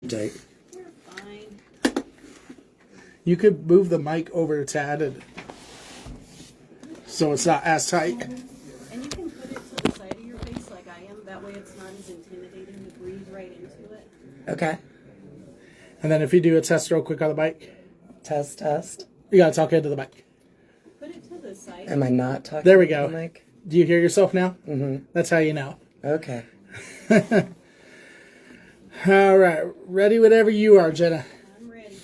tight. You're fine. You could move the mic over a tad so it's not as tight. And you can put it to the side of your face like I am. That way it's not as intimidating to breathe right into it. Okay. And then if you do a test real quick on the mic, Test, test. you gotta talk into the mic. Put it to the side. Am I not talking? There we to go. the mic? Do you hear yourself now? Mm-hmm. That's how you know. Okay. All right, ready whenever you are, Jenna. I'm ready.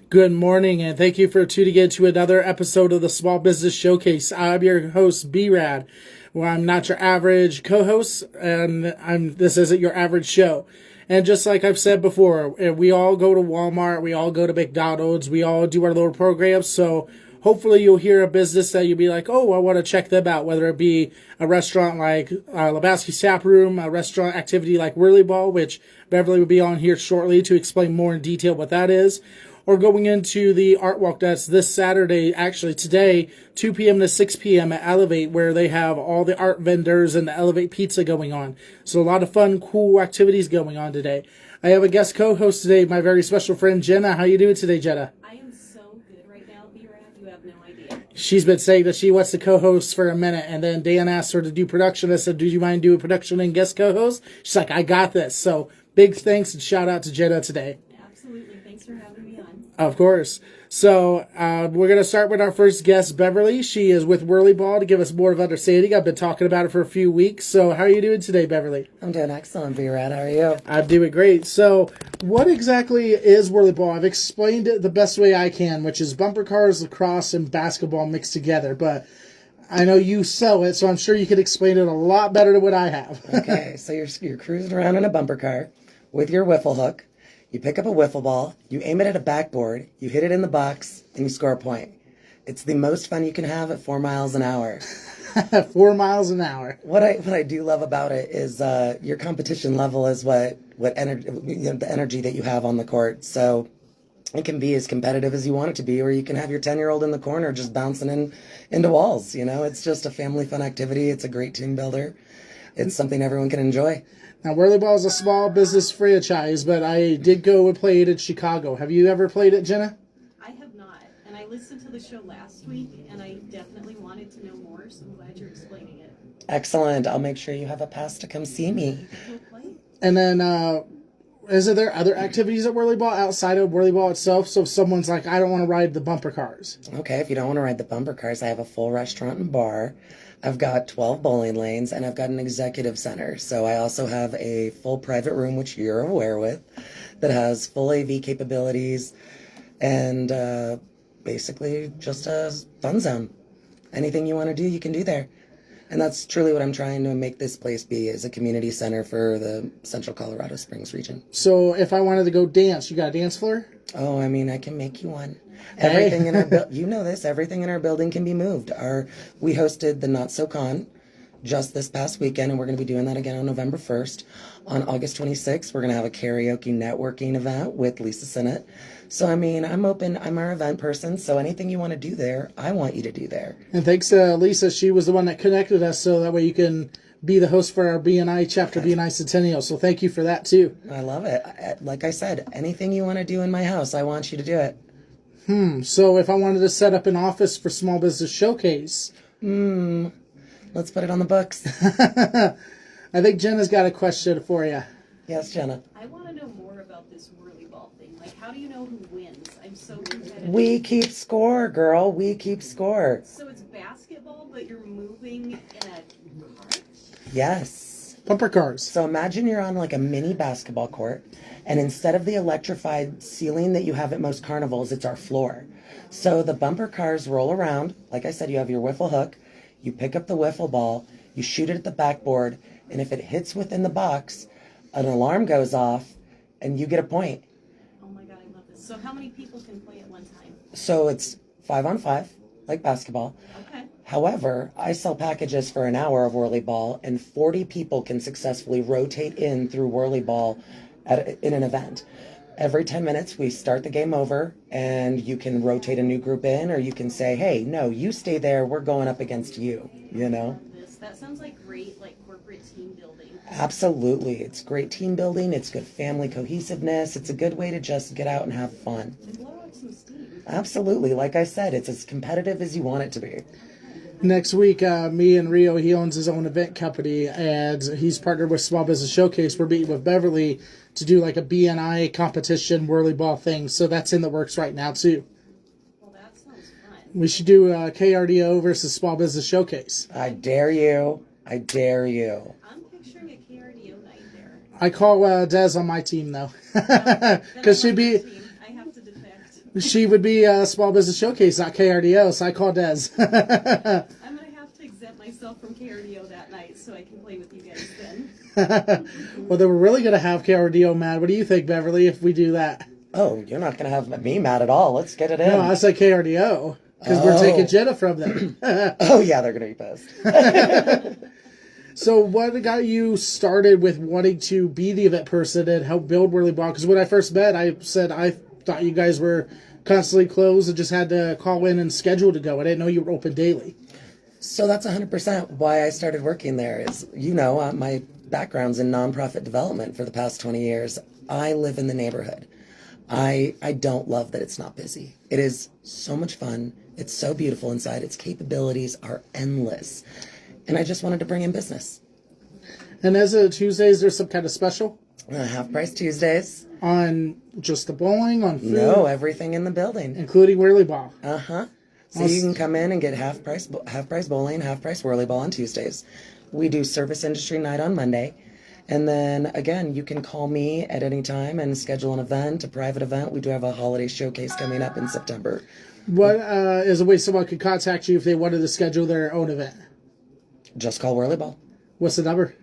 Good morning, and thank you for tuning in to another episode of the Small Business Showcase. I'm your host, B-Rad, where I'm not your average co-host, and this isn't your average show. And just like I've said before, we all go to Walmart, we all go to McDonald's, we all do our little programs, so hopefully you'll hear a business that you'll be like, oh, I want to check them out, whether it be a restaurant like Lebowski's Tap Room, a restaurant activity like Whirly Ball, which Beverly will be on here shortly to explain more in detail what that is, or going into the art walk that's this Saturday, actually today, 2 p.m. to 6 p.m. at Elevate, where they have all the art vendors and the Elevate Pizza going on. So a lot of fun, cool activities going on today. I have a guest co-host today, my very special friend, Jenna. How you doing today, Jenna? I am so good right now, B-Rad. You have no idea. She's been saying that she wants to co-host for a minute, and then Dan asked her to do production. I said, do you mind doing production and guest co-host? She's like, I got this. So big thanks and shout out to Jenna today. Absolutely. Thanks for having me on. Of course. So we're going to start with our first guest, Beverly. She is with Whirly Ball to give us more of understanding. I've been talking about it for a few weeks. So how are you doing today, Beverly? I'm doing excellent, B-Rad. How are you? I'm doing great. So what exactly is Whirly Ball? I've explained it the best way I can, which is bumper cars, lacrosse, and basketball mixed together. But I know you sell it, so I'm sure you could explain it a lot better than what I have. Okay, so you're cruising around in a bumper car with your wiffle hook. You pick up a wiffle ball, you aim it at a backboard, you hit it in the box, and you score a point. It's the most fun you can have at 4 miles an hour. 4 miles an hour. What I do love about it is your competition level is what energy, the energy that you have on the court. So it can be as competitive as you want it to be, or you can have your 10-year-old in the corner just bouncing into walls. You know, it's just a family fun activity. It's a great team builder. It's something everyone can enjoy. Now, Whirly Ball is a small business franchise, but I did go and play it in Chicago. Have you ever played it, Jenna? I have not. And I listened to the show last week, and I definitely wanted to know more, so I'm glad you're explaining it. Excellent. I'll make sure you have a pass to come see me. Go play. And then, is there other activities at Whirly Ball outside of Whirly Ball itself? So if someone's like, I don't want to ride the bumper cars. Okay, if you don't want to ride the bumper cars, I have a full restaurant and bar. I've got 12 bowling lanes, and I've got an executive center. So I also have a full private room, which you're aware with, that has full AV capabilities and basically just a fun zone. Anything you want to do, you can do there. And that's truly what I'm trying to make this place be, is a community center for the Central Colorado Springs region. So if I wanted to go dance, you got a dance floor? Oh, I mean, I can make you one. Hey. Everything in our you know this, everything in our building can be moved. We hosted the Not So Con just this past weekend, and we're going to be doing that again on November 1st. On August 26th, we're going to have a karaoke networking event with Lisa Sinnott. So, I mean, I'm open. I'm our event person, so anything you want to do there, I want you to do there. And thanks to Lisa, she was the one that connected us, so that way you can be the host for our BNI chapter, BNI Centennial. So thank you for that, too. I love it. Like I said, anything you want to do in my house, I want you to do it. So if I wanted to set up an office for Small Business Showcase... Let's put it on the books. I think Jenna's got a question for you. Yes, Jenna. I want to know more about this Whirly Ball thing. Like, how do you know who wins? I'm so competitive. We keep score, girl. We keep score. So it's basketball, but you're moving in a cart? Yes. Bumper cars. So imagine you're on like a mini basketball court, and instead of the electrified ceiling that you have at most carnivals, it's our floor. So the bumper cars roll around. Like I said, you have your wiffle hook. You pick up the wiffle ball, you shoot it at the backboard, and if it hits within the box, an alarm goes off, and you get a point. Oh my God, I love this. So how many people can play at one time? So it's 5-on-5, like basketball. Okay. However, I sell packages for an hour of Whirly Ball, and 40 people can successfully rotate in through Whirly Ball in an event. Every 10 minutes, we start the game over, and you can rotate a new group in, or you can say, hey, no, you stay there, we're going up against you, you know? That sounds like great, like, corporate team building. Absolutely. It's great team building. It's good family cohesiveness. It's a good way to just get out and have fun. And blow out some steam. Absolutely. Like I said, it's as competitive as you want it to be. Next week, me and Rio, he owns his own event company, and he's partnered with Small Business Showcase. We're meeting with Beverly to do like a BNI competition whirly ball thing. So that's in the works right now, too. Well, that sounds fun. We should do KRDO versus Small Business Showcase. I dare you. I dare you. I'm picturing a KRDO night there. I call Des on my team, though. Because Then I like your team. I have to defect. she would be Small Business Showcase, not KRDO, so I call Des. I'm going to have to exempt myself from KRDO that night so I can play with you guys then. Well, then we're really going to have KRDO mad. What do you think, Beverly, if we do that? Oh, you're not going to have me mad at all. Let's get it in. No, I said KRDO. Because we're taking Jenna from them. Oh, yeah, they're going to be pissed. So what got you started with wanting to be the event person and help build Whirly Ball? Because when I first met, I said I thought you guys were constantly closed and just had to call in and schedule to go. I didn't know you were open daily. So that's 100% why I started working there is, my background's in nonprofit development for the past 20 years. I live in the neighborhood. I don't love that it's not busy. It is so much fun. It's so beautiful inside. Its capabilities are endless. And I just wanted to bring in business. And as of Tuesdays, there's some kind of special Half price Tuesdays. on just the bowling, on food, No, everything in the building. including Whirly Ball. Uh-huh. So you can come in and get half price bowling, half price whirly ball on Tuesdays. We do service industry night on Monday. And then again, you can call me at any time and schedule an event, a private event. We do have a holiday showcase coming up in September. What is a way someone could contact you if they wanted to schedule their own event? Just call Whirly Ball. What's the number?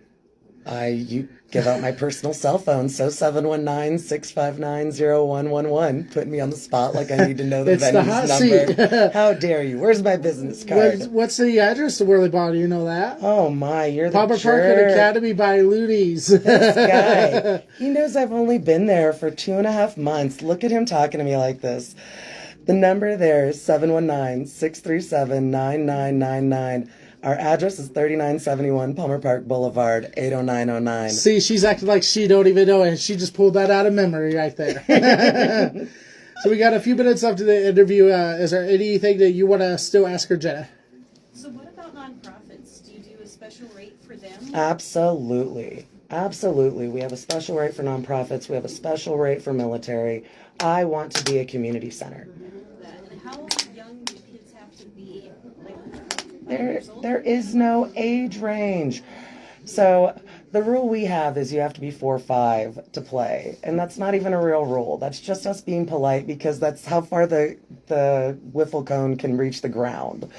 You give out my personal cell phone, so 719-659-0111. Putting me on the spot like I need to know the It's the venue's hot number. seat. How dare you? Where's my business card? What's the address to Whirly Ball? Do you know that? Oh my, you're the Palmer Park jerk. Academy by Ludi's. This guy. He knows I've only been there for 2.5 months. Look at him talking to me like this. The number there is 719-637-9999. Our address is 3971 Palmer Park Boulevard, 80909. See, she's acting like she don't even know it. She just pulled that out of memory right there. So we got a few minutes left of the interview. Is there anything that you want to still ask her, Jenna? So what about nonprofits? Do you do a special rate for them? Absolutely. Absolutely. We have a special rate for nonprofits. We have a special rate for military. I want to be a community center. And how young do kids have to be? Like 5 There, years old? there is no age range. So the rule we have is you have to be 4 or 5 to play. And that's not even a real rule. That's just us being polite because that's how far the wiffle cone can reach the ground.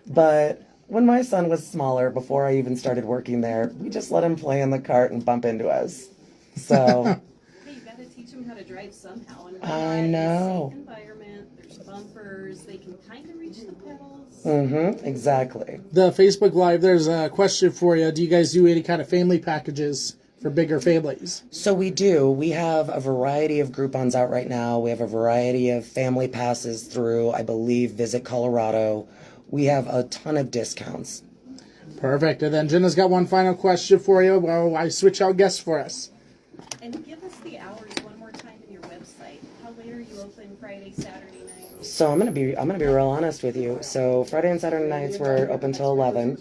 But when my son was smaller, before I even started working there, we just let him play in the cart and bump into us. So Hey, you got to teach them how to drive somehow. And I know. Safe environment. There's bumpers. They can kind of reach the pedals. exactly. The Facebook Live, there's a question for you. Do you guys do any kind of family packages for bigger families? So we do. We have a variety of Groupons out right now. We have a variety of family passes through, I believe, Visit Colorado. We have a ton of discounts. Perfect. And then Jenna's got one final question for you. Well, I switch out guests for us. And give us the hours one more time in your website. How late are you open Friday, Saturday night? So I'm gonna be real honest with you. So Friday and Saturday nights we're open till 11.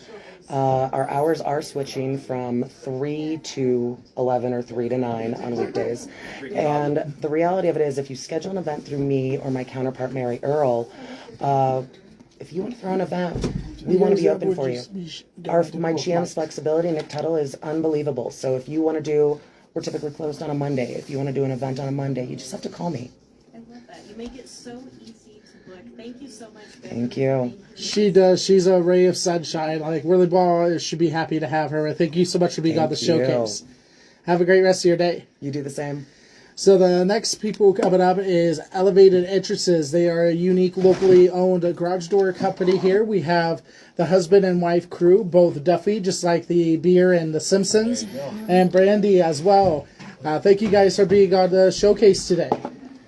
Our hours are switching from 3 to 11 or 3 to 9 on weekdays. And the reality of it is, if you schedule an event through me or my counterpart Mary Earl, if you want to throw an event, we want to be open for you. My GM's flexibility, Nick Tuttle, is unbelievable. So if you want to do, we're typically closed on a Monday. If you want to do an event on a Monday, you just have to call me. I love that. You make it so easy to book. Thank you so much, Becky. Thank you. She does. She's a ray of sunshine. Like, Whirly Ball should be happy to have her. Thank you so much for being on the Thank you. showcase. Have a great rest of your day. You do the same. So the next people coming up is Elevated Entrances. They are a unique, locally owned garage door company here. We have the husband and wife crew, both Duffy, just like the beer and the Simpsons, and Brandy as well. Thank you guys for being on the showcase today.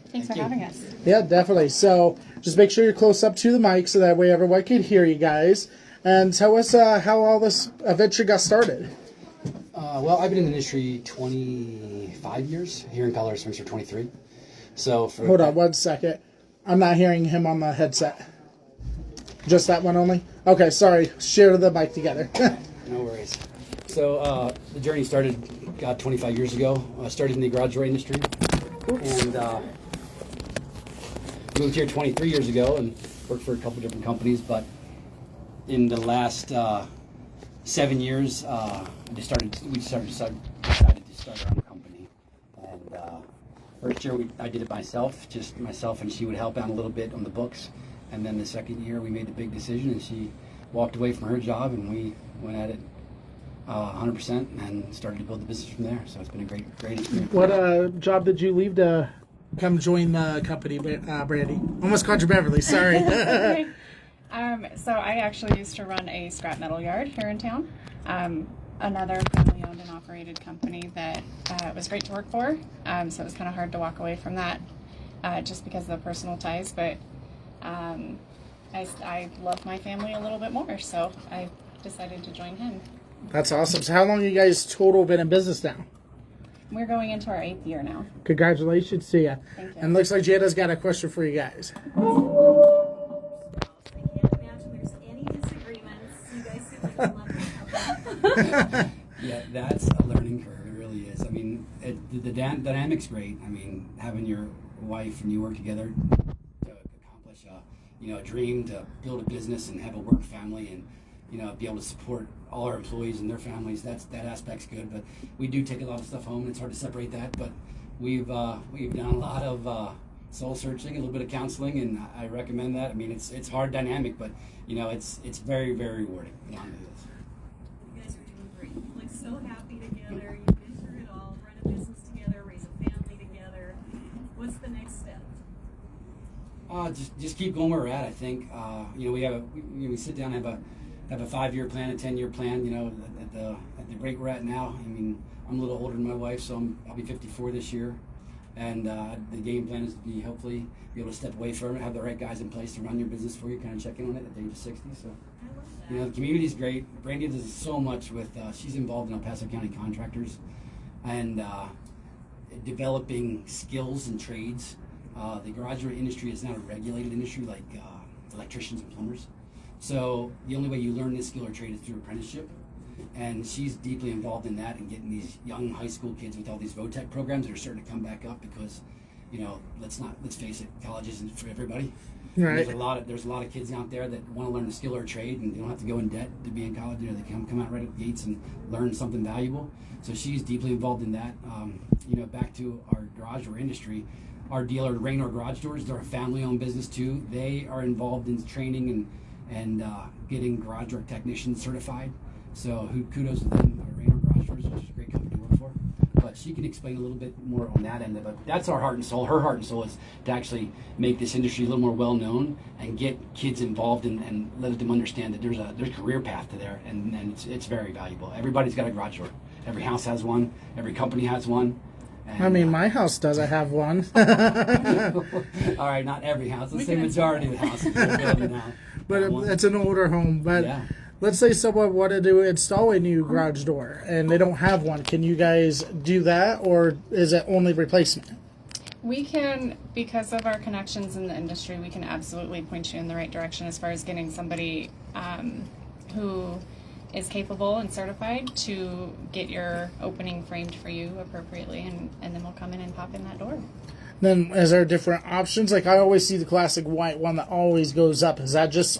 Thanks for having us. Yeah, definitely. So just make sure you're close up to the mic so that way everyone can hear you guys. And tell us how all this adventure got started. Well, I've been in the industry 25 years, here in Colorado Springs for 23. So for Hold on 1 second. I'm not hearing him on the headset. Just that one only? Okay, sorry. Share the mic together. No worries. So the journey started 25 years ago. I started in the garage door industry and moved here 23 years ago and worked for a couple different companies. But in the last 7 years, we decided to start our own company. And first year I did it myself, just myself, and she would help out a little bit on the books. And then the second year we made the big decision, and she walked away from her job, and we went at it 100% and started to build the business from there. So it's been a great experience. What job did you leave to come join the company, Brandy? Almost called you Beverly, sorry. So I actually used to run a scrap metal yard here in town. Another family owned and operated company that was great to work for. So it was kind of hard to walk away from that just because of the personal ties. But I love my family a little bit more, so I decided to join him. That's awesome. So how long you guys total been in business now? We're going into our 8th year now. Congratulations to you. Thank you. And looks like Jada's got a question for you guys. I can't imagine there's any disagreements. You guys seem like a lovely. Yeah, that's a learning curve. It really is. I mean, the dynamic's great. I mean, having your wife and you work together to accomplish a dream, to build a business and have a work family, and be able to support all our employees and their families. That aspect's good. But we do take a lot of stuff home, and it's hard to separate that. But we've done a lot of soul searching, a little bit of counseling, and I recommend that. I mean, it's hard dynamic, but it's very, very rewarding. Beyond it is. You guys are doing great. You look so happy together. You've been through it all. Run a business together, raise a family together. What's the next step? Just keep going where we're at. I think we sit down and have a 5-year plan, a 10-year plan. At the rate we're at now. I mean, I'm a little older than my wife, so I'll be 54 this year, and the game plan is to hopefully be able to step away from it, have the right guys in place to run your business for you, kind of check in on it at the age of 60. So. I love that. The community's great. Brandy does so much with, she's involved in El Paso County contractors and developing skills and trades. The garage door industry is not a regulated industry like electricians and plumbers. So the only way you learn this skill or trade is through apprenticeship. And she's deeply involved in that and getting these young high school kids with all these VOTEC programs that are starting to come back up because, let's face it, college isn't for everybody. Right. There's a lot of kids out there that want to learn a skill or a trade, and they don't have to go in debt to be in college. They can come out right at the gates and learn something valuable. So she's deeply involved in that. Back to our garage door industry, our dealer Raynor Garage Doors, they're a family-owned business too. They are involved in training and getting garage door technicians certified. So kudos to them. Raynor Garage Doors, which is a great company to work for. But she can explain a little bit more on that end of it. That's our heart and soul. Her heart and soul is to actually make this industry a little more well-known and get kids involved and let them understand that there's a career path to there, and it's very valuable. Everybody's got a garage door. Every house has one. Every company has one. And, I mean, my house does. I have one. all right, not every house. Let's say majority of the houses are building now. But it's an older home. But Yeah. let's say someone wanted to install a new garage door and they don't have one. Can you guys do that, or is it only replacement? We can, because of our connections in the industry, we can absolutely point you in the right direction as far as getting somebody who is capable and certified to get your opening framed for you appropriately, and then we'll come in and pop in that door. Then is there different options? Like I always see the classic white one that always goes up. Is that just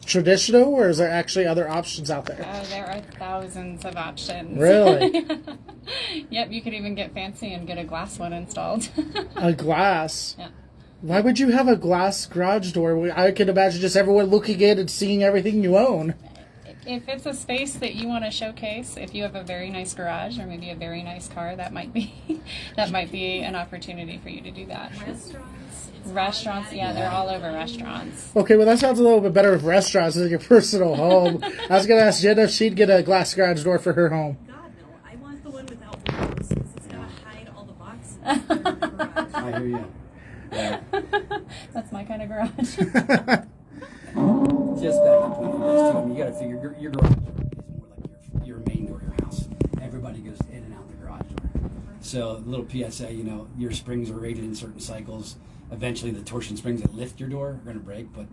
traditional, or is there actually other options out there? There are thousands of options. Really? Yep, you could even get fancy and get a glass one installed. A glass? Yeah. Why would you have a glass garage door? I could imagine just everyone looking in and seeing everything you own. If it's a space that you want to showcase, if you have a very nice garage or maybe a very nice car, that might be an opportunity for you to do that. Restaurants, yeah, they're all over restaurants. Okay, well that sounds a little bit better with restaurants than your personal home. I was going to ask Jen if she'd get a glass garage door for her home. God, no. I want the one without windows because it's got to hide all the boxes that are in the garage. I hear you. Yeah. That's my kind of garage. Just back up to you got to figure your garage door is more like your main door of your house. Everybody So a little PSA, your springs are rated in certain cycles. Eventually the torsion springs that lift your door are going to break, but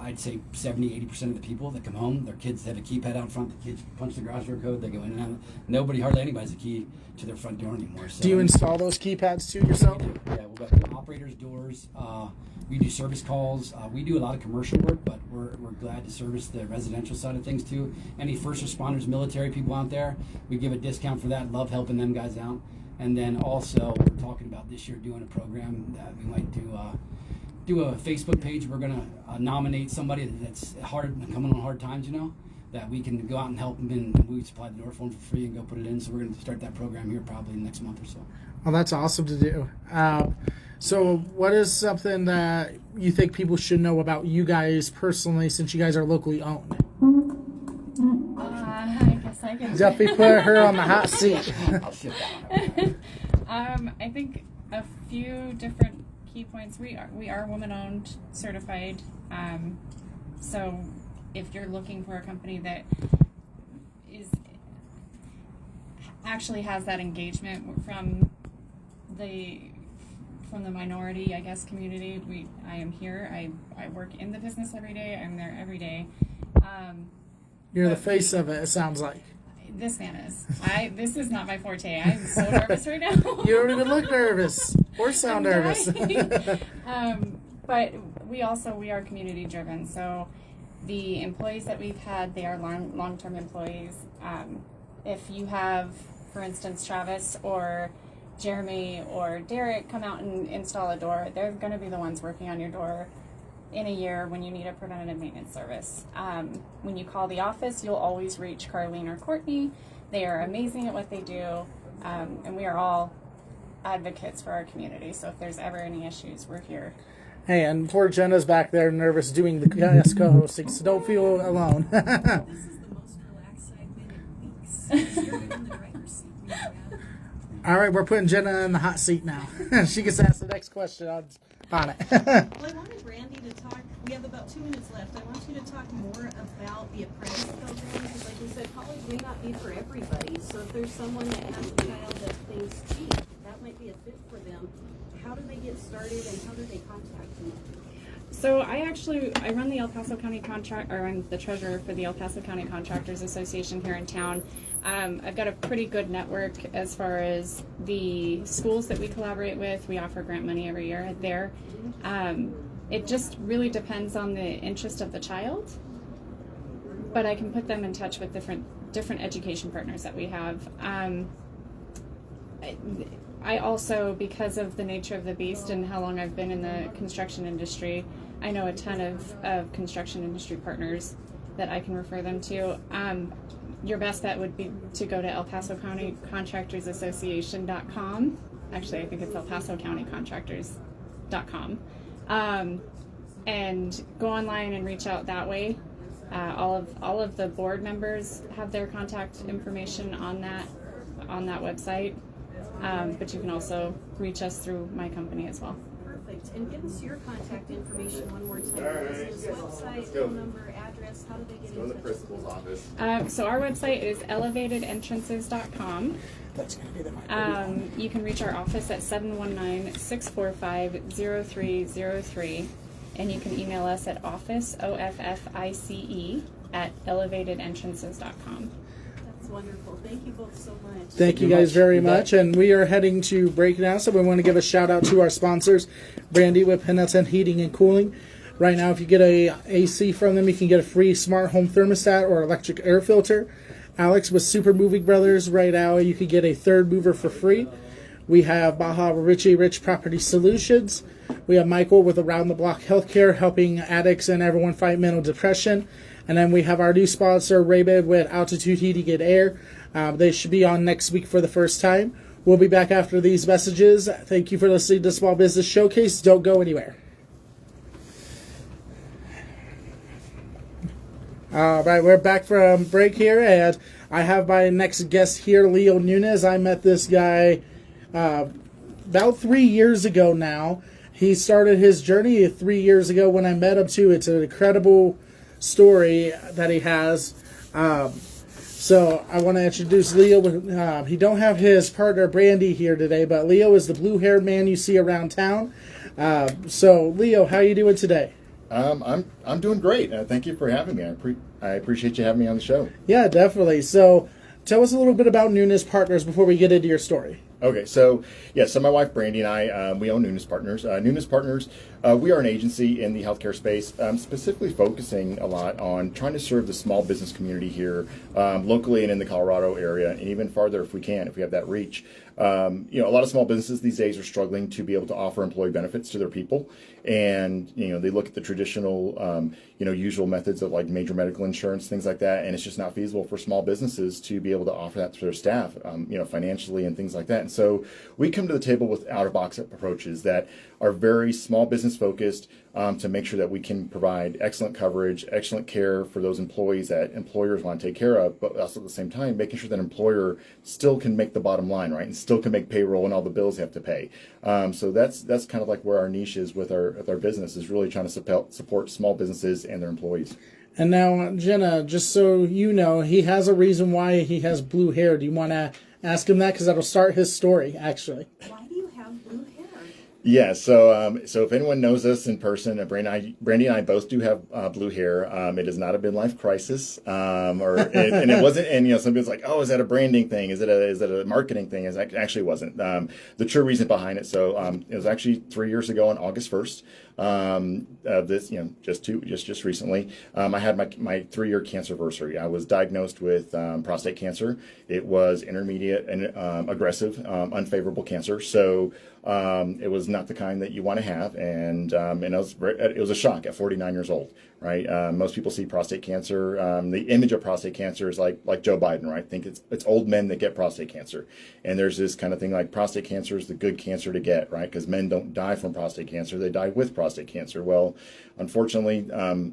I'd say 70-80% of the people that come home, their kids have a keypad out front. The kids punch the garage door code, they go in and out. Hardly anybody has a key to their front door anymore. So, Do you install those keypads too yourself? we do. Yeah, we've got operators' doors. We do service calls. We do a lot of commercial work, but we're glad to service the residential side of things too. Any first responders, military people out there, we give a discount for that. Love helping them guys out. And then also we're talking about this year doing a program that we might do a Facebook page. We're going to nominate somebody that's coming on hard times, that we can go out and help them, and we supply the door for them for free and go put it in. So we're going to start that program here probably next month or so. Well, that's awesome to do. So what is something that you think people should know about you guys personally, since you guys are locally owned? I guess I can. Duffy put her on the hot seat. I'll sit down. I think a few different key points. We are woman-owned, certified. So if you're looking for a company that actually has that engagement from the minority, I guess, community, I am here. I work in the business every day. I'm there every day. You're the face of it sounds like. This man is. This is not my forte. I'm so nervous right now. You don't even look nervous or sound nervous. But we are community driven. So the employees that we've had, they are long-term employees. If you have, for instance, Travis or Jeremy or Derek come out and install a door, they're going to be the ones working on your door in a year when you need a preventative maintenance service. When you call the office, you'll always reach Carlene or Courtney. They are amazing at what they do, and we are all advocates for our community. So if there's ever any issues, we're here. Hey, and poor Jenna's back there nervous doing the guest co-hosting, so don't feel alone. This is the most relaxed I've been in weeks. You're in the driver's seat. All right, we're putting Jenna in the hot seat now. She gets asked the next question on it. Well, I wanted Randy to talk. We have about 2 minutes left. I want you to talk more about the apprentice program, because like we said, college may not be for everybody. So if there's someone that has a child that thinks, gee, that might be a fit for them, how do they get started and how do they contact you? So I run the El Paso County I'm the treasurer for the El Paso County Contractors Association here in town. I've got a pretty good network as far as the schools that we collaborate with. We offer grant money every year there. It just really depends on the interest of the child, but I can put them in touch with different education partners that we have. I also, because of the nature of the beast and how long I've been in the construction industry, I know a ton of construction industry partners that I can refer them to. Your best bet would be to go to El Paso County Contractors Association.com. Actually, I think it's El Paso County Contractors.com. And go online and reach out that way. All of the board members have their contact information on that website. But you can also reach us through my company as well. Perfect. And give us your contact information one more time. Business website, phone number, address. How do they get in touch? Go to the principal's office. So our website is elevatedentrances.com. That's going to be the microphone. You can reach our office at 719-645-0303. And you can email us at office, OFFICE, at elevatedentrances.com. That's wonderful. Thank you both so much. Thank you guys very much. And we are heading to break now, so we want to give a shout out to our sponsors, Brandy with Pendleton Heating and Cooling. Right now, if you get a AC from them, you can get a free smart home thermostat or electric air filter. Alex with Super Moving Brothers, right now you can get a third mover for free. We have Baja Richie Rich Property Solutions. We have Michael with Around the Block Healthcare, helping addicts and everyone fight mental depression. And then we have our new sponsor, Raybed, with Altitude Heating and Air. They should be on next week for the first time. We'll be back after these messages. Thank you for listening to Small Business Showcase. Don't go anywhere. All right, we're back from break here, and I have my next guest here, Leo Nunez. I met this guy about 3 years ago now. He started his journey 3 years ago when I met him, too. It's an incredible story that he has. So I want to introduce Leo. He don't have his partner Brandy here today, but Leo is the blue-haired man you see around town. So Leo, how are you doing today? I'm doing great. Thank you for having me. I appreciate you having me on the show. Yeah, definitely. So tell us a little bit about Nunes Partners before we get into your story. Okay, so my wife Brandy and I, we own Nunes Partners. Nunes Partners, we are an agency in the healthcare space, specifically focusing a lot on trying to serve the small business community here, locally and in the Colorado area, and even farther if we have that reach. A lot of small businesses these days are struggling to be able to offer employee benefits to their people, and they look at the traditional, usual methods of like major medical insurance, things like that, and it's just not feasible for small businesses to be able to offer that to their staff, financially and things like that. And so we come to the table with out-of-box approaches that are very small business focused, to make sure that we can provide excellent coverage, excellent care for those employees that employers want to take care of, but also at the same time making sure that employer still can make the bottom line, right, and still can make payroll and all the bills they have to pay. So that's kind of like where our niche is with our business, is really trying to support small businesses and their employees. And now, Jenna, just so you know, he has a reason why he has blue hair. Do you want to ask him that? Because that'll start his story, actually. Why do you have blue hair? Yeah, so if anyone knows us in person, Brandy and I both do have blue hair. It is not a midlife crisis, and it wasn't. And some people's like, oh, is that a branding thing? Is it a marketing thing? It actually wasn't. The true reason behind it. So it was actually 3 years ago on August 1st. Of this, just recently, I had my 3-year cancerversary. I was diagnosed with prostate cancer. It was intermediate and aggressive, unfavorable cancer. So it was not the kind that you want to have, and it was a shock at 49 years old. Right, most people see prostate cancer. The image of prostate cancer is like Joe Biden, right? Think it's old men that get prostate cancer, and there's this kind of thing like prostate cancer is the good cancer to get, right? Because men don't die from prostate cancer; they die with prostate cancer. Well, unfortunately,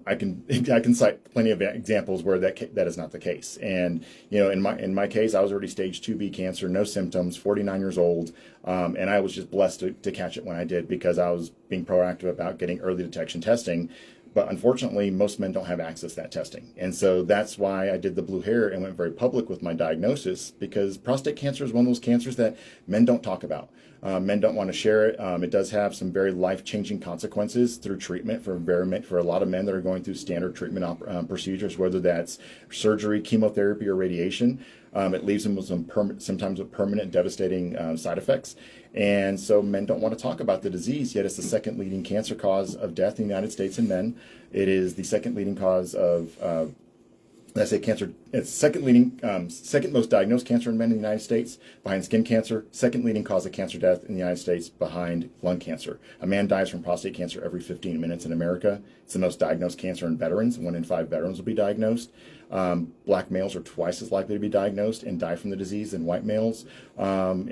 I can cite plenty of examples where that is not the case. And in my case, I was already stage 2B cancer, no symptoms, 49 years old, and I was just blessed to catch it when I did, because I was being proactive about getting early detection testing. But unfortunately, most men don't have access to that testing. And so that's why I did the blue hair and went very public with my diagnosis, because prostate cancer is one of those cancers that men don't talk about. Men don't want to share it. It does have some very life-changing consequences through treatment for a lot of men that are going through standard treatment procedures, whether that's surgery, chemotherapy, or radiation. It leaves them with sometimes with permanent, devastating side effects. And so men don't want to talk about the disease, yet it's the second leading cancer cause of death in the United States in men. It is the second leading cause of cancer. It's second most diagnosed cancer in men in the United States, behind skin cancer. Second leading cause of cancer death in the United States, behind lung cancer. A man dies from prostate cancer every 15 minutes in America. It's the most diagnosed cancer in veterans. 1 in 5 veterans will be diagnosed. Black males are twice as likely to be diagnosed and die from the disease than white males. And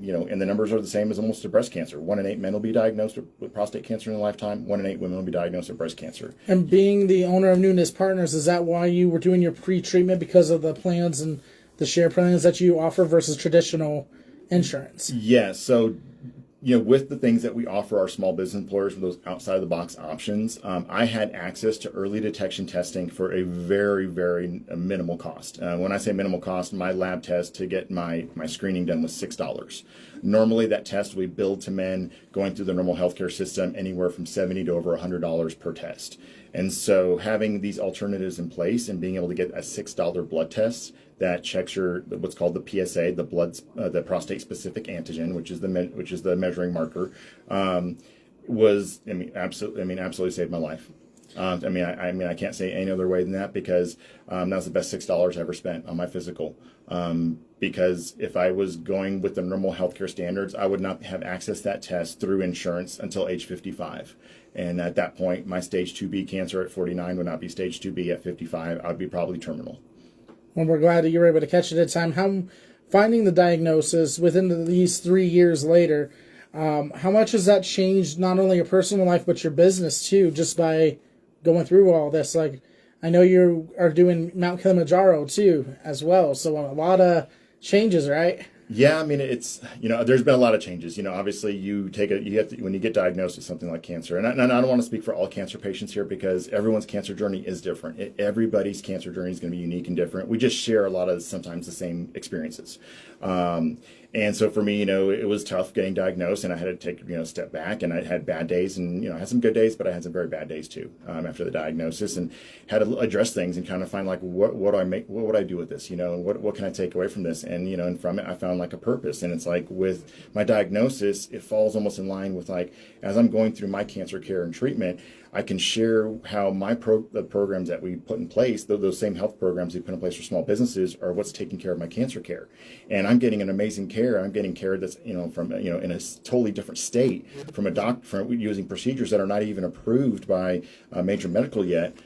the numbers are the same as almost to breast cancer. 1 in 8 men will be diagnosed with prostate cancer in a lifetime. 1 in 8 women will be diagnosed with breast cancer. And being the owner of Nunes Partners, is that why you were doing your pre-treatment, because of the plans and the share plans that you offer versus traditional insurance? Yes. So, with the things that we offer our small business employers with those outside of the box options, I had access to early detection testing for a very, very minimal cost. When I say minimal cost, my lab test to get my screening done was $6. Normally, that test we billed to men going through the normal healthcare system anywhere from $70 to over $100 per test. And so having these alternatives in place and being able to get a $6 blood test that checks your what's called the PSA, the prostate specific antigen, which is the measuring marker, absolutely saved my life. I can't say any other way than that, because that was the best $6 I ever spent on my physical. Because if I was going with the normal healthcare standards, I would not have access to that test through insurance until age 55. And at that point, my stage 2B cancer at 49 would not be stage 2B at 55. I would be probably terminal. Well, we're glad that you were able to catch it at time. How finding the diagnosis within these 3 years later, how much has that changed not only your personal life but your business too, just by going through all this? Like, I know you are doing Mount Kilimanjaro too as well, so a lot of changes, right? Yeah, I mean, it's, there's been a lot of changes. Obviously you have to, when you get diagnosed with something like cancer, and I don't want to speak for all cancer patients here because everyone's cancer journey is different. Everybody's cancer journey is going to be unique and different. We just share a lot of sometimes the same experiences. And so for me, it was tough getting diagnosed, and I had to take, a step back, and I had bad days, and, I had some good days, but I had some very bad days too, after the diagnosis, and had to address things and kind of find like, what would I do with this, and what can I take away from this? And, and from it, I found like a purpose. And it's like with my diagnosis, it falls almost in line with like, as I'm going through my cancer care and treatment, I can share how the programs that we put in place, those same health programs we put in place for small businesses, are what's taking care of my cancer care. And I'm getting an amazing care. I'm getting care that's, from, in a totally different state from a doctor, from using procedures that are not even approved by major medical yet.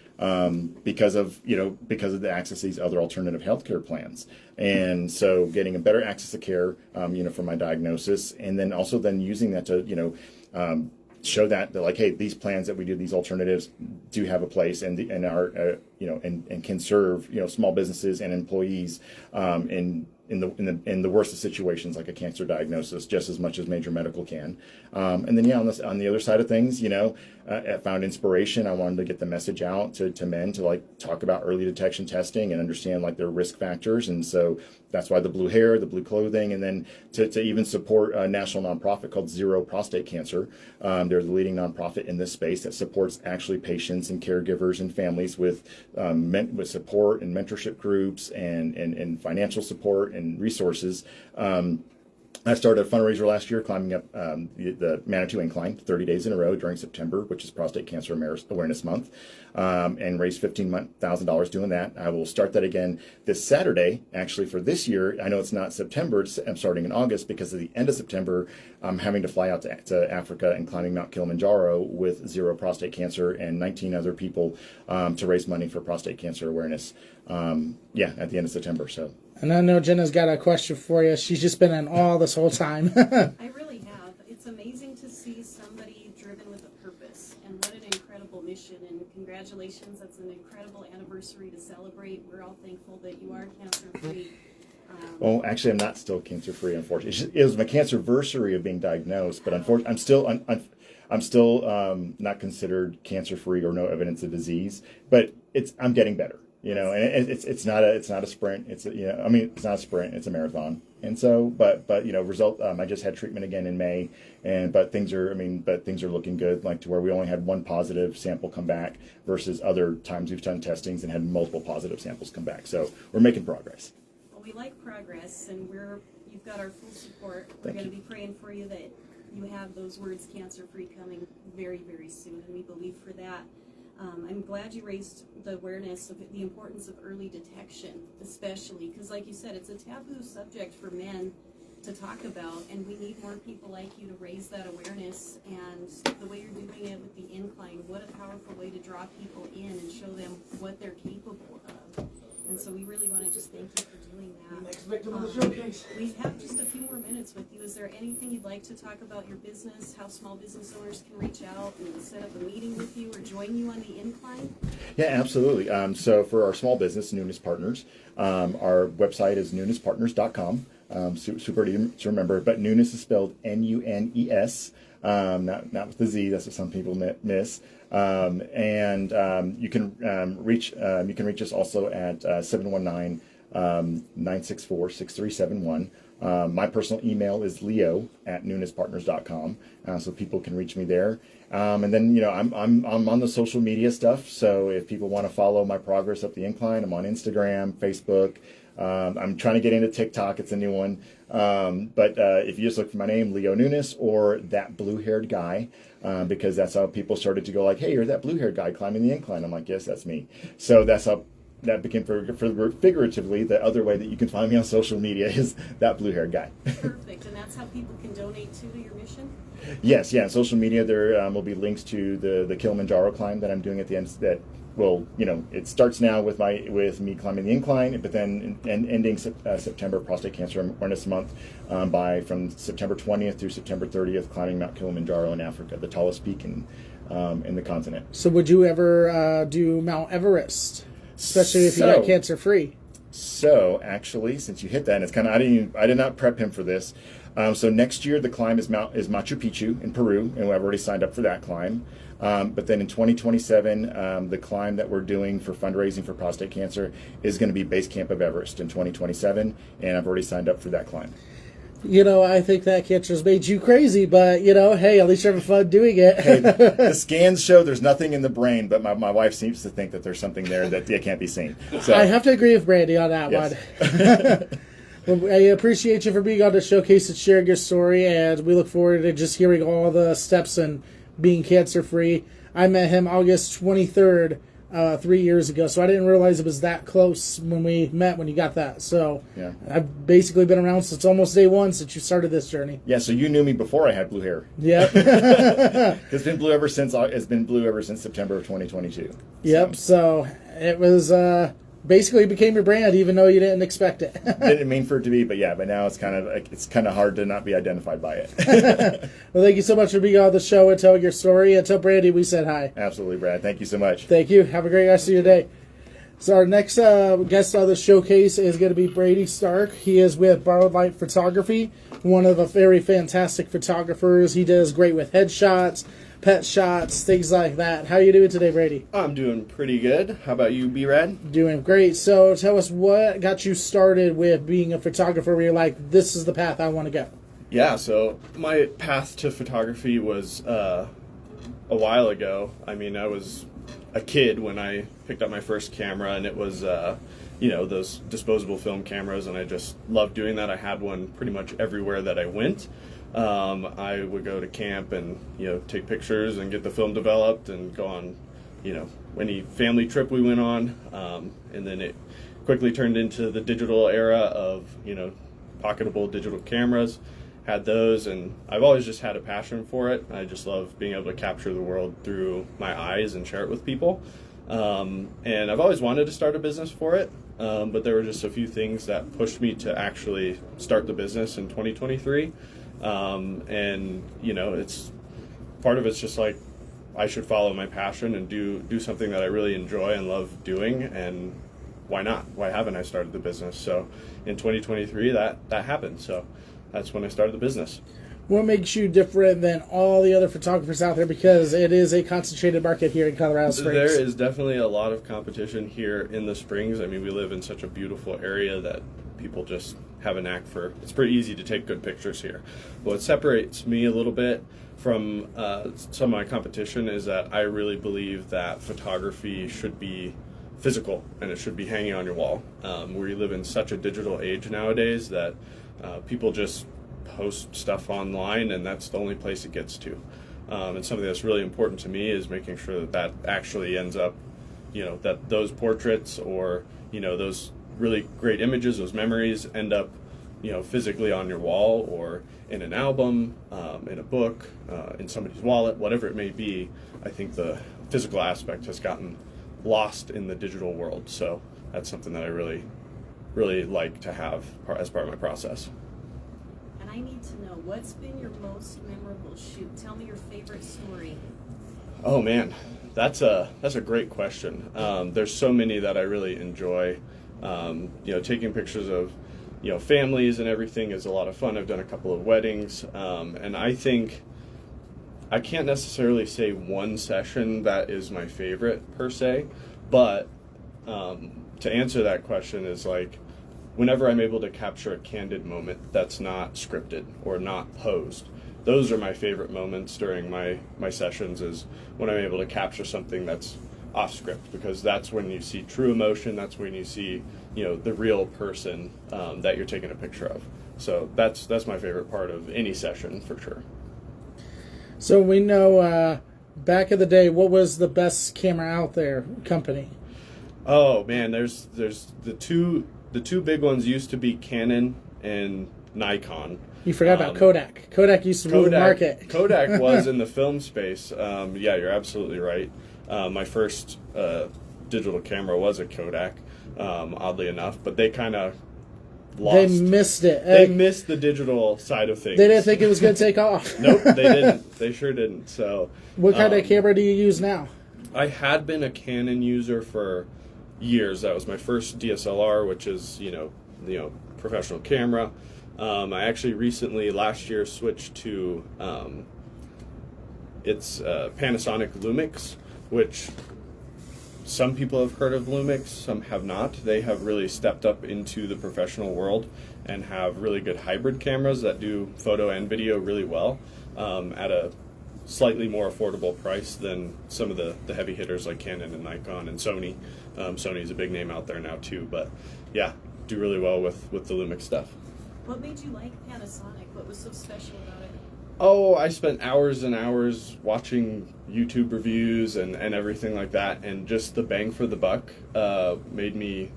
Because of the access to these other alternative healthcare plans. And so getting a better access to care, for my diagnosis, and then also using that to, show that like, hey, these plans that we do, these alternatives do have a place and are, and can serve, small businesses and employees, in the worst of situations like a cancer diagnosis just as much as major medical can. And then on the other side of things, I found inspiration. I wanted to get the message out to men to like talk about early detection testing and understand like their risk factors. And so that's why the blue hair, the blue clothing, and then to even support a national nonprofit called Zero Prostate Cancer. They're the leading nonprofit in this space that supports actually patients and caregivers and families with support and mentorship groups and financial support and resources. I started a fundraiser last year climbing up the Manitou Incline 30 days in a row during September, which is Prostate Cancer Awareness Month, and raised $15,000 doing that. I will start that again this Saturday, actually, for this year. I know it's not September, I'm starting in August because at the end of September, I'm having to fly out to Africa and climbing Mount Kilimanjaro with Zero Prostate Cancer and 19 other people to raise money for prostate cancer awareness, at the end of September. So. And I know Jenna's got a question for you. She's just been in awe this whole time. I really have. It's amazing to see somebody driven with a purpose, and what an incredible mission. And congratulations, that's an incredible anniversary to celebrate. We're all thankful that you are cancer-free. Well, actually, I'm not still cancer-free, unfortunately. It was my cancer-versary of being diagnosed, but unfortunately, I'm still not considered cancer-free or no evidence of disease. But I'm getting better. And it's not a sprint. It's not a sprint. It's a marathon. And so, but I just had treatment again in May, but things are looking good. Like to where we only had one positive sample come back versus other times we've done testings and had multiple positive samples come back. So we're making progress. Well, we like progress, and you've got our full support. We're going to be praying for you that you have those words cancer-free coming very, very soon, and we believe for that. I'm glad you raised the awareness of the importance of early detection, especially because, like you said, it's a taboo subject for men to talk about, and we need more people like you to raise that awareness. And the way you're doing it with the incline, what a powerful way to draw people in and show them what they're capable of. And so we really want to just thank you for doing that. Next victim of the showcase. We have just a few more minutes with you. Is there anything you'd like to talk about your business, how small business owners can reach out and set up a meeting with you or join you on the incline? Yeah, absolutely. So for our small business, Nunes Partners, our website is nunespartners.com. Super to remember, but Nunes is spelled Nunes, not with the Z. That's what some people miss. You can reach us also at 719-964-6371. My personal email is leo@nunespartners.com, so people can reach me there. And then I'm on the social media stuff. So if people want to follow my progress up the incline, I'm on Instagram, Facebook. I'm trying to get into TikTok. It's a new one. But if you just look for my name, Leo Nunes, or That Blue-Haired Guy, because that's how people started to go like, hey, you're that blue-haired guy climbing the incline. I'm like, yes, that's me. So that's how that became figuratively the other way that you can find me on social media is That Blue-Haired Guy. Perfect. And that's how people can donate to your mission? Yes, yeah. On social media, there will be links to the Kilimanjaro climb that I'm doing at the end. That will, it starts now with me climbing the incline, but then ending September Prostate Cancer Awareness Month from September 20th through September 30th, climbing Mount Kilimanjaro in Africa, the tallest peak in the continent. So would you ever do Mount Everest, especially if you got cancer free? So actually, since you hit that, and it's kind of I did not prep him for this. So next year the climb is Machu Picchu in Peru, and I've already signed up for that climb. But then in 2027, the climb that we're doing for fundraising for prostate cancer is going to be Base Camp of Everest in 2027, and I've already signed up for that climb. You know, I think that cancer's made you crazy, but, you know, hey, at least you're having fun doing it. Hey, the scans show there's nothing in the brain, but my wife seems to think that there's something there that can't be seen. So I have to agree with Brandy on that yes. one. Well, I appreciate you for being on the showcase and sharing your story, and we look forward to just hearing all the steps and being cancer-free. I met him August 23rd, 3 years ago, so I didn't realize it was that close when we met when you got that. So Yeah. I've basically been around since almost day one since you started this journey. Yeah, so you knew me before I had blue hair. Yep. It's been blue ever since. It's been blue ever since September of 2022. Yep. So it was basically became your brand, even though you didn't expect it. Didn't mean for it to be, but yeah. But now it's kind of hard to not be identified by it. Well, thank you so much for being on the show and telling your story. And tell Brandy we said hi. Absolutely, Brad. Thank you so much. Thank you. Have a great rest of your day. So our next guest on the showcase is going to be Brady Stark. He is with Borrowed Light Photography, one of a very fantastic photographers. He does great with headshots, pet shots, things like that. How are you doing today, Brady? I'm doing pretty good. How about you, B-Rad? Doing great. So tell us what got you started with being a photographer where you're like, this is the path I want to go. Yeah, so my path to photography was a while ago. I mean, I was a kid when I picked up my first camera, and it was, those disposable film cameras, and I just loved doing that. I had one pretty much everywhere that I went. I would go to camp and, take pictures and get the film developed and go on, any family trip we went on. And then it quickly turned into the digital era of, pocketable digital cameras. Had those, and I've always just had a passion for it. I just love being able to capture the world through my eyes and share it with people. And I've always wanted to start a business for it, but there were just a few things that pushed me to actually start the business in 2023. It's part of it's just like I should follow my passion and do something that I really enjoy and love doing, and why not? Why haven't I started the business? So in 2023 that happened. So that's when I started the business. What makes you different than all the other photographers out there? Because it is a concentrated market here in Colorado Springs. There is definitely a lot of competition here in the Springs. I mean, we live in such a beautiful area that people just have a knack for. It's pretty easy to take good pictures here. What separates me a little bit from some of my competition is that I really believe that photography should be physical and it should be hanging on your wall. We live in such a digital age nowadays that people just post stuff online, and that's the only place it gets to. And something that's really important to me is making sure that actually ends up, that those portraits or, those really great images, those memories end up, physically on your wall or in an album, in a book, in somebody's wallet, whatever it may be. I think the physical aspect has gotten lost in the digital world. So that's something that I really, really like to have as part of my process. And I need to know, what's been your most memorable shoot? Tell me your favorite story. Oh man, that's a great question. There's so many that I really enjoy. Taking pictures of, families and everything is a lot of fun. I've done a couple of weddings, and I think I can't necessarily say one session that is my favorite per se, but to answer that question is like, whenever I'm able to capture a candid moment that's not scripted or not posed, those are my favorite moments during my sessions, is when I'm able to capture something that's off script, because that's when you see true emotion, that's when you see, the real person that you're taking a picture of. So that's my favorite part of any session for sure. So we know back in the day, what was the best camera out there company? Oh man, there's the two big ones used to be Canon and Nikon. You forgot about Kodak. Kodak used to rule the market. Kodak was in the film space. Yeah, you're absolutely right. My first digital camera was a Kodak, oddly enough, but they kind of lost. They missed it. They missed the digital side of things. They didn't think it was going to take off. Nope, they didn't. They sure didn't. So, what kind of camera do you use now? I had been a Canon user for years. That was my first DSLR, which is professional camera. I actually recently last year switched to it's Panasonic Lumix, which some people have heard of Lumix, some have not. They have really stepped up into the professional world and have really good hybrid cameras that do photo and video really well at a slightly more affordable price than some of the heavy hitters like Canon and Nikon and Sony. Sony is a big name out there now too, but yeah, do really well with the Lumix stuff. What made you like Panasonic? What was so special about it? Oh, I spent hours and hours watching YouTube reviews and everything like that, and just the bang for the buck made me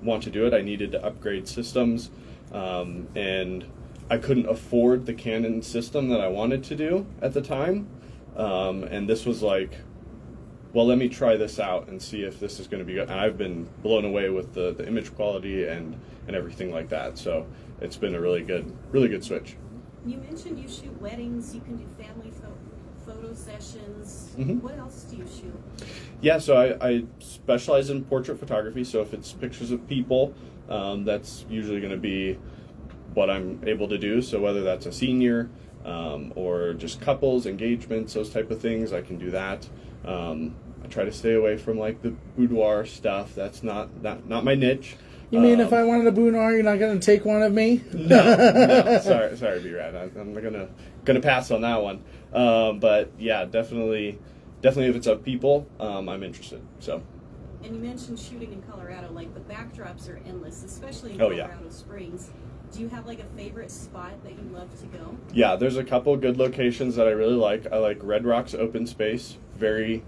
want to do it. I needed to upgrade systems, and I couldn't afford the Canon system that I wanted to do at the time, and this was like, well, let me try this out and see if this is going to be good. And I've been blown away with the image quality and everything like that, so it's been a really good switch. You mentioned you shoot weddings, you can do family photo sessions. Mm-hmm. What else do you shoot? Yeah, so I specialize in portrait photography, so if it's pictures of people, that's usually going to be what I'm able to do. So whether that's a senior or just couples, engagements, those type of things, I can do that. I try to stay away from like the boudoir stuff. That's not my niche. You mean if I wanted a boudoir, you're not going to take one of me? No, sorry, B-Rad. I'm gonna pass on that one. But yeah, definitely, if it's of people, I'm interested. So. And you mentioned shooting in Colorado. Like the backdrops are endless, especially in Oh, yeah. Colorado Springs. Do you have like a favorite spot that you love to go? Yeah, there's a couple good locations that I really like. I like Red Rock's open space, very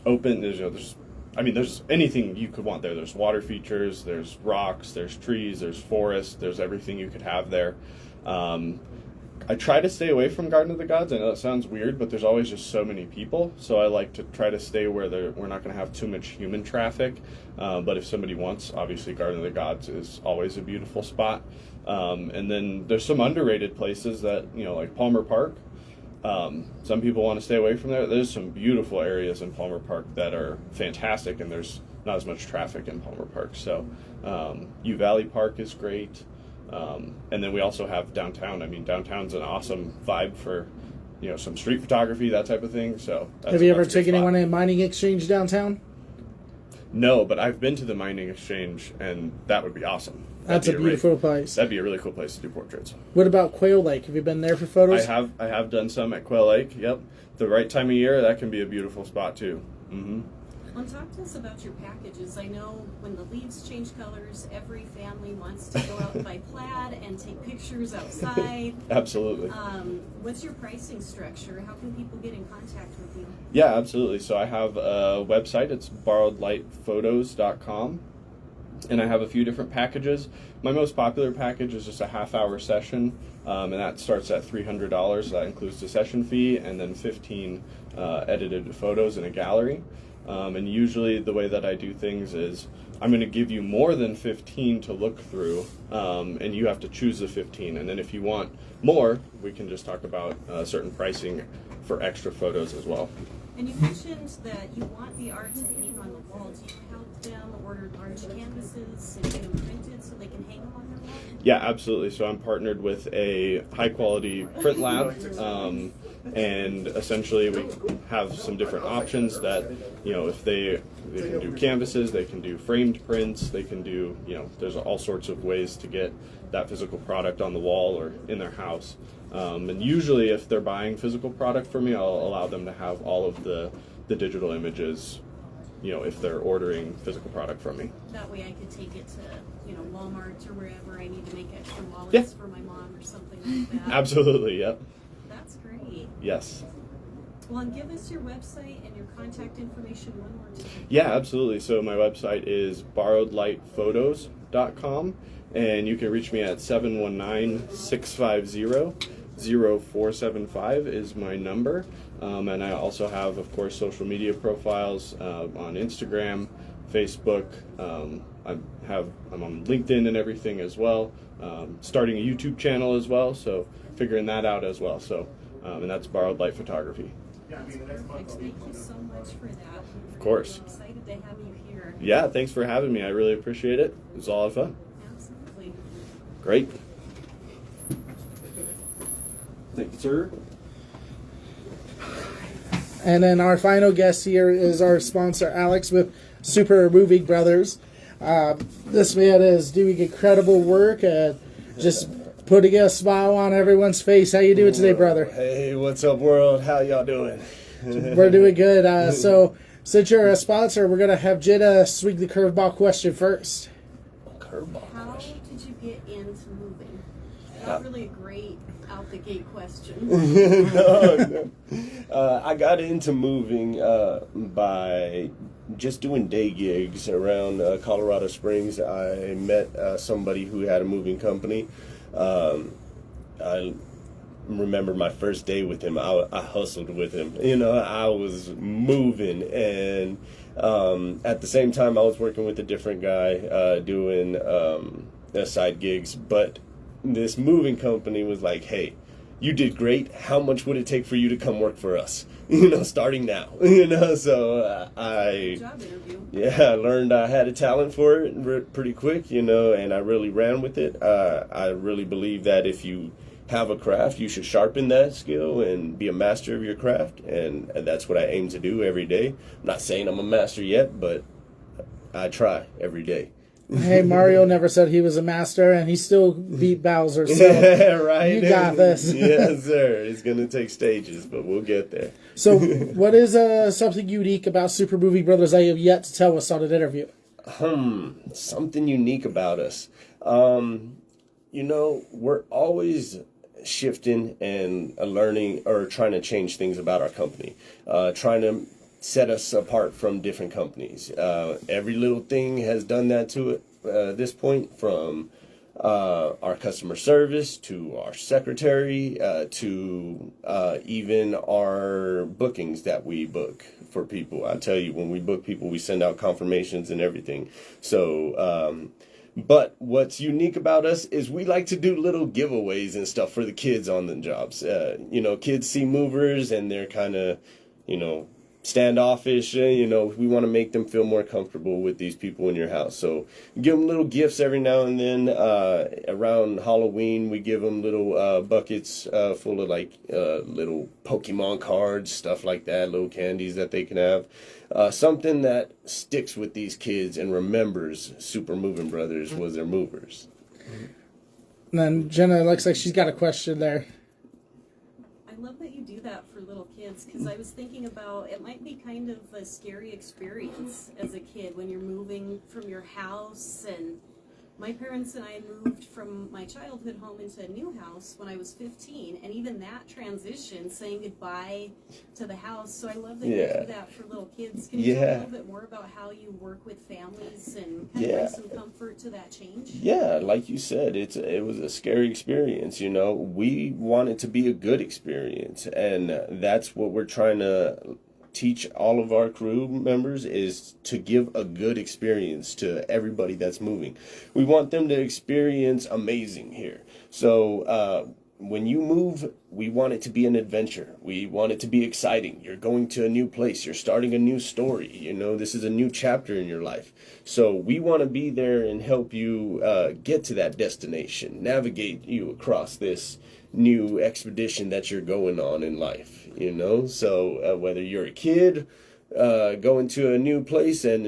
open. There's anything you could want there. There's water features, there's rocks, there's trees, there's forest, there's everything you could have there. I try to stay away from Garden of the Gods. I know that sounds weird, but there's always just so many people. So I like to try to stay where we're not going to have too much human traffic. But if somebody wants, obviously Garden of the Gods is always a beautiful spot. And then there's some underrated places that, like Palmer Park. Some people want to stay away from there. There's some beautiful areas in Palmer Park that are fantastic, and there's not as much traffic in Palmer Park. So U Valley Park is great. And then we also have downtown. I mean, downtown's an awesome vibe for, some street photography, that type of thing. So Have you ever that's a good taken spot. anyone to a mining exchange downtown? No, but I've been to the mining exchange, and that would be awesome. That's a beautiful place. That'd be a really cool place to do portraits. What about Quail Lake? Have you been there for photos? I have done some at Quail Lake. Yep, the right time of year, that can be a beautiful spot too. Mm-hmm. Well, talk to us about your packages. I know when the leaves change colors, every family wants to go out and buy plaid and take pictures outside. Absolutely. What's your pricing structure? How can people get in contact with you? Yeah, absolutely. So I have a website. It's borrowedlightphotos.com. And I have a few different packages. My most popular package is just a half-hour session, and that starts at $300. That includes the session fee and then 15 edited photos in a gallery. And usually the way that I do things is I'm going to give you more than 15 to look through, and you have to choose the 15. And then if you want more, we can just talk about certain pricing for extra photos as well. And you mentioned that you want the art to hang on the wall. Do you help them order large canvases and get them printed so they can hang them on their wall? Yeah, absolutely. So I'm partnered with a high-quality print lab, and essentially we have some different options that, if they can do canvases, they can do framed prints, they can do, there's all sorts of ways to get that physical product on the wall or in their house. And usually if they're buying physical product from me, I'll allow them to have all of the digital images, if they're ordering physical product from me. That way I could take it to, Walmart or wherever I need to make extra wallets for my mom or something like that. Absolutely, yep. That's great. Yes. Well, and give us your website and your contact information one more time. Yeah, absolutely. So my website is borrowedlightphotos.com, and you can reach me at 719-650-0475 is my number. And I also have, of course, social media profiles on Instagram, Facebook. I'm on LinkedIn and everything as well. Starting a YouTube channel as well, so figuring that out as well. So, and that's Borrowed Light Photography. Perfect. Thank you so much for that. Of course. I'm excited to have you here. Yeah, thanks for having me. I really appreciate it. It was a lot of fun. Absolutely. Great. Thank you, sir. And then our final guest here is our sponsor, Alex, with Super Moving Brothers. This man is doing incredible work and just putting a smile on everyone's face. How you doing today, brother? Hey, what's up, world? How y'all doing? We're doing good. So, since you're a sponsor, we're going to have Jenna swing the curveball question first. Curveball. How did you get into moving? Not really a great out the gate question. No. I got into moving by just doing day gigs around Colorado Springs. I met somebody who had a moving company. I remember my first day with him. I hustled with him. You know, I was moving, and at the same time, I was working with a different guy doing side gigs. But this moving company was like, "Hey, you did great. How much would it take for you to come work for us? You know, starting now." You know, so Job interview. I learned I had a talent for it pretty quick, you know, and I really ran with it. I really believe that if you have a craft, you should sharpen that skill and be a master of your craft, and that's what I aim to do every day. I'm not saying I'm a master yet, but I try every day. Hey, Mario never said he was a master, and he still beat Bowser. So right? you got this. Yes, sir. It's going to take stages, but we'll get there. So, what is something unique about Super Moving Brothers that you have yet to tell us on an interview? Something unique about us. You know, we're always shifting and learning or trying to change things about our company, trying to set us apart from different companies. Every little thing has done that to it this point, from our customer service to our secretary to even our bookings that we book for people. I tell you, when we book people, we send out confirmations and everything. So but what's unique about us is we like to do little giveaways and stuff for the kids on the jobs. You know, kids see movers and they're kind of, you know, standoffish. You know, we want to make them feel more comfortable with these people in your house. So give them little gifts every now and then. Around Halloween, we give them little buckets full of like little Pokemon cards, stuff like that, little candies that they can have. Something that sticks with these kids and remembers Super Moving Brothers was their movers. And then Jenna looks like she's got a question there. I love that you do that for little kids, because I was thinking about it might be kind of a scary experience as a kid when you're moving from your house. And my parents and I moved from my childhood home into a new house when I was 15, and even that transition, saying goodbye to the house. So I love that you do that for little kids. Can you talk a little bit more about how you work with families and kind of bring some comfort to that change? Yeah, like you said, it was a scary experience. You know, we want it to be a good experience, and that's what we're trying to teach all of our crew members, is to give a good experience to everybody that's moving. We want them to experience amazing here. So when you move, we want it to be an adventure. We want it to be exciting. You're going to a new place. You're starting a new story. You know, this is a new chapter in your life. So we want to be there and help you get to that destination, navigate you across this new expedition that you're going on in life, you know. So whether you're a kid going to a new place and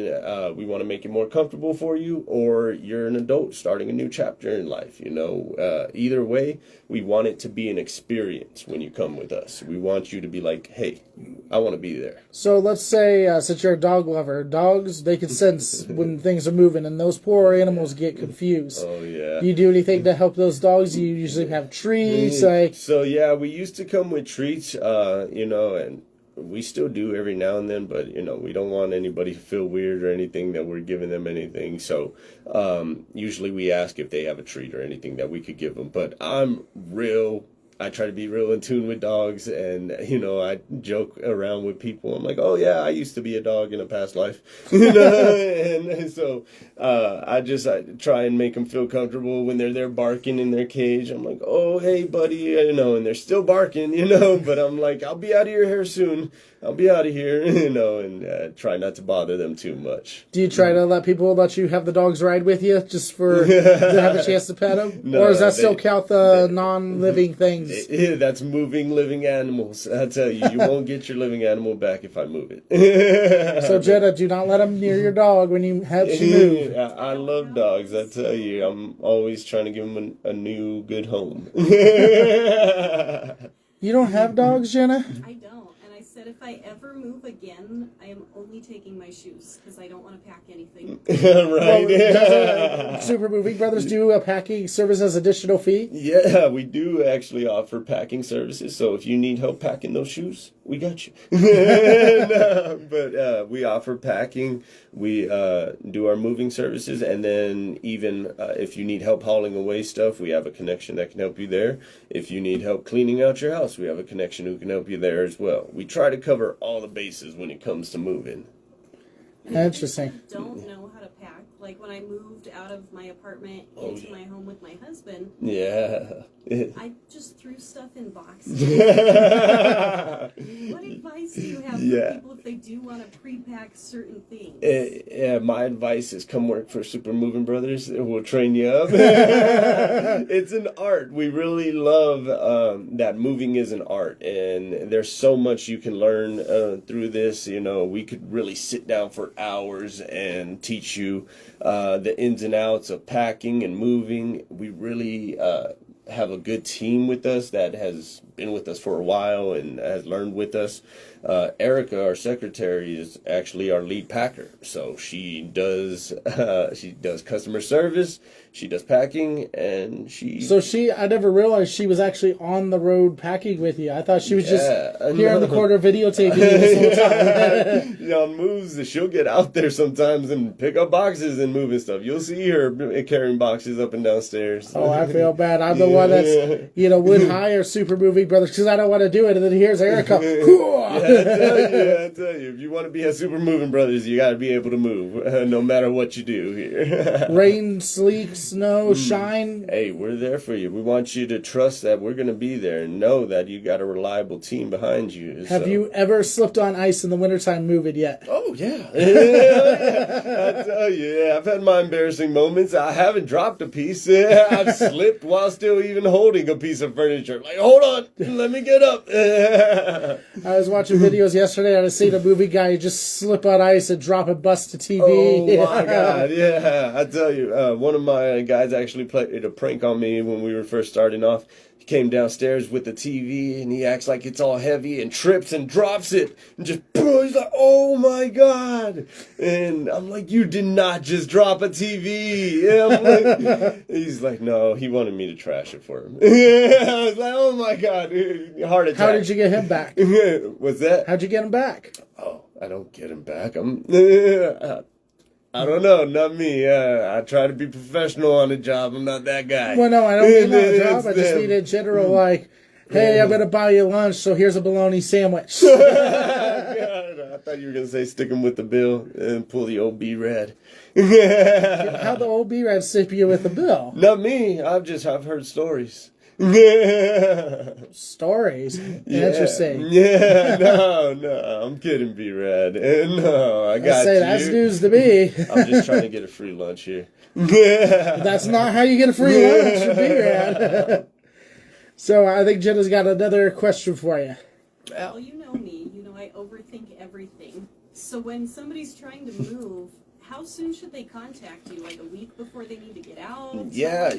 we want to make it more comfortable for you, or you're an adult starting a new chapter in life, you know, either way, we want it to be an experience when you come with us. We want you to be like, hey, I want to be there. So let's say, since you're a dog lover, dogs, they can sense when things are moving, and those poor animals get confused. Oh, yeah. Do you do anything to help those dogs? You usually have treats, like... So, yeah, we used to come with treats, you know, and we still do every now and then, but, you know, we don't want anybody to feel weird or anything that we're giving them anything. So usually we ask if they have a treat or anything that we could give them. But I'm real I try to be real in tune with dogs, and I joke around with people. I'm like, oh yeah, I used to be a dog in a past life, and so I try and make them feel comfortable when they're there barking in their cage. I'm like, oh hey buddy, and they're still barking, but I'm like, I'll be out of your hair soon. I'll be out of here, and try not to bother them too much. Do you try to let people let you have the dogs ride with you just for to have a chance to pet them? No, or does that still count the non-living things? That's moving living animals. I tell you, you won't get your living animal back if I move it. So Jenna, do not let them near your dog when you help you move. I love dogs. I tell you, I'm always trying to give them a new good home. You don't have dogs, Jenna? I don't. And I said if I ever move again, I am only taking my shoes because I don't want to pack anything. Right. Well, Super Moving Brothers do a packing service as additional fee? Yeah, we do actually offer packing services. So if you need help packing those shoes, we got you. But we offer packing. We do our moving services. And then even if you need help hauling away stuff, we have a connection that can help you there. If you need help cleaning out your house, we have a connection who can help you there as well. We try to cover all the bases when it comes to moving. Interesting. I don't know how to pack. Like when I moved out of my apartment into my home with my husband, Yeah. I just threw stuff in boxes. What advice do you have for people if they do want to pre-pack certain things? Yeah, my advice is come work for Super Moving Brothers. We'll train you up. It's an art. We really love that moving is an art, and there's so much you can learn through this. We could really sit down for hours and teach you the ins and outs of packing and moving. We really have a good team with us that has been with us for a while and has learned with us. Erica, our secretary, is actually our lead packer. So she does customer service, she does packing, and I never realized she was actually on the road packing with you. I thought she was just here in the corner videotaping you this whole time. On moves, she'll get out there sometimes and pick up boxes and moving stuff. You'll see her carrying boxes up and downstairs. Oh, I feel bad. I'm the one that's, would hire Super Moving Brothers because I don't want to do it. And then here's Erica. I tell you, if you want to be a Super Moving Brothers, you got to be able to move, no matter what you do here. Rain, sleet, snow, shine. Hey, we're there for you. We want you to trust that we're going to be there and know that you got a reliable team behind you. Have you ever slipped on ice in the wintertime moving yet? Oh, yeah. I tell you, I've had my embarrassing moments. I haven't dropped a piece. I've slipped while still even holding a piece of furniture. Like, hold on, let me get up. I was watching videos yesterday and I seen a movie guy just slip on ice and drop and bust a TV. Oh, my God, yeah. I tell you, one of my guys actually played a prank on me when we were first starting off. He came downstairs with the TV and he acts like it's all heavy and trips and drops it and just boom, he's like, oh my God. And I'm like, you did not just drop a TV. And he's like, no, he wanted me to trash it for him. I was like, oh my God, heart attack. How did you get him back? What's that? How'd you get him back? Oh, I don't get him back. I don't know, not me. I try to be professional on the job. I'm not that guy. Well, no, I don't mean on the job. I just mean in general, like, hey, I'm going to buy you lunch, so here's a bologna sandwich. God, I thought you were going to say stick him with the bill and pull the old B-Rad. How'd the old B-Rad sip you with the bill? Not me. I've heard stories. Stories? Interesting. Yeah, no, I'm kidding, B-Rad. No, I got you. That's news to me. I'm just trying to get a free lunch here. That's not how you get a free lunch from B-Rad. So I think Jenna's got another question for you. Well, you know me. I overthink everything. So when somebody's trying to move, how soon should they contact you? Like a week before they need to get out? Yeah,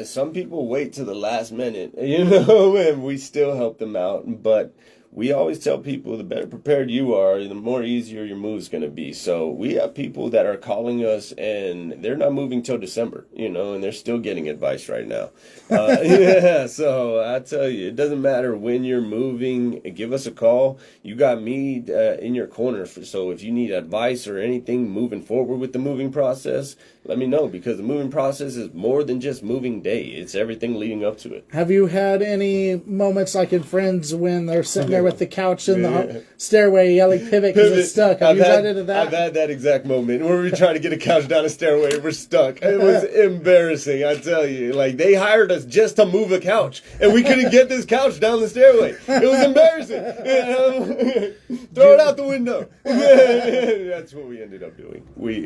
some people wait to the last minute, and we still help them out. But we always tell people the better prepared you are, the more easier your move's going to be. So we have people that are calling us and they're not moving till December, and they're still getting advice right now. Yeah, so I tell you, it doesn't matter when you're moving. Give us a call. You got me in your corner. So if you need advice or anything moving forward with the moving process, let me know, because the moving process is more than just moving day. It's everything leading up to it. Have you had any moments like in Friends when they're sitting there with the couch in the stairway yelling pivot because it's stuck? Have you run into that? I've had that exact moment where we trying to get a couch down a stairway and we're stuck. It was embarrassing, I tell you. Like, they hired us just to move a couch, and we couldn't get this couch down the stairway. It was embarrassing. Throw it out the window. That's what we ended up doing. We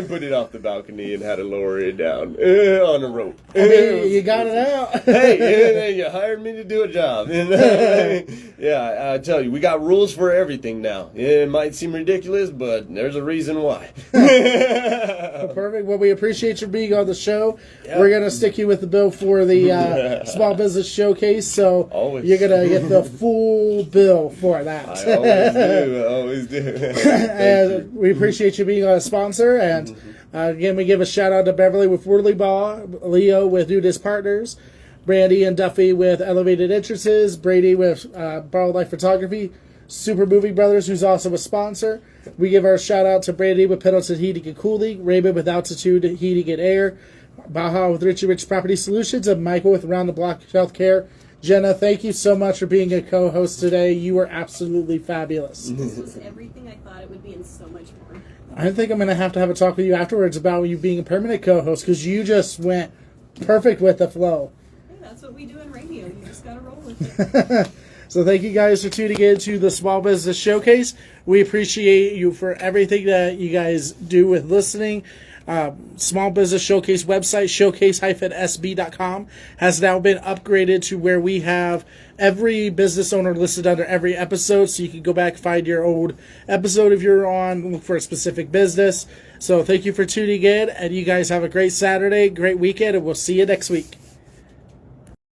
put it off the balcony and had to lower it down on a rope. I mean, you got it out. Hey, you hired me to do a job. Yeah, I tell you, we got rules for everything now. It might seem ridiculous, but there's a reason why. Perfect. Well, we appreciate your being on the show. Yep. We're going to stick you with the bill for the Small Business Showcase, so always. You're going to get the full bill for that. I always do. And we appreciate you being a sponsor, and again, we give a shout out to Beverly with Whirly Ball, Leo with Nudist Partners, Brandy and Duffy with Elevated Entrances, Brady with Borrowed Life Photography, Super Movie Brothers, who's also a sponsor. We give our shout out to Brandy with Pendleton Heating and Cooling, Raymond with Altitude Heating and Air, Baja with Richie Rich Property Solutions, and Michael with Around the Block Healthcare. Jenna, thank you so much for being a co-host today. You were absolutely fabulous. This was everything I thought it would be and so much more. I think I'm going to have a talk with you afterwards about you being a permanent co-host, because you just went perfect with the flow. Hey, that's what we do in radio. You just got to roll with it. So thank you guys for tuning in to the Small Business Showcase. We appreciate you for everything that you guys do with listening. Small Business Showcase website, showcase-sb.com, has now been upgraded to where we have every business owner listed under every episode, so you can go back, find your old episode if you're on, look for a specific business. So thank you for tuning in, and you guys have a great Saturday, great weekend, and we'll see you next week.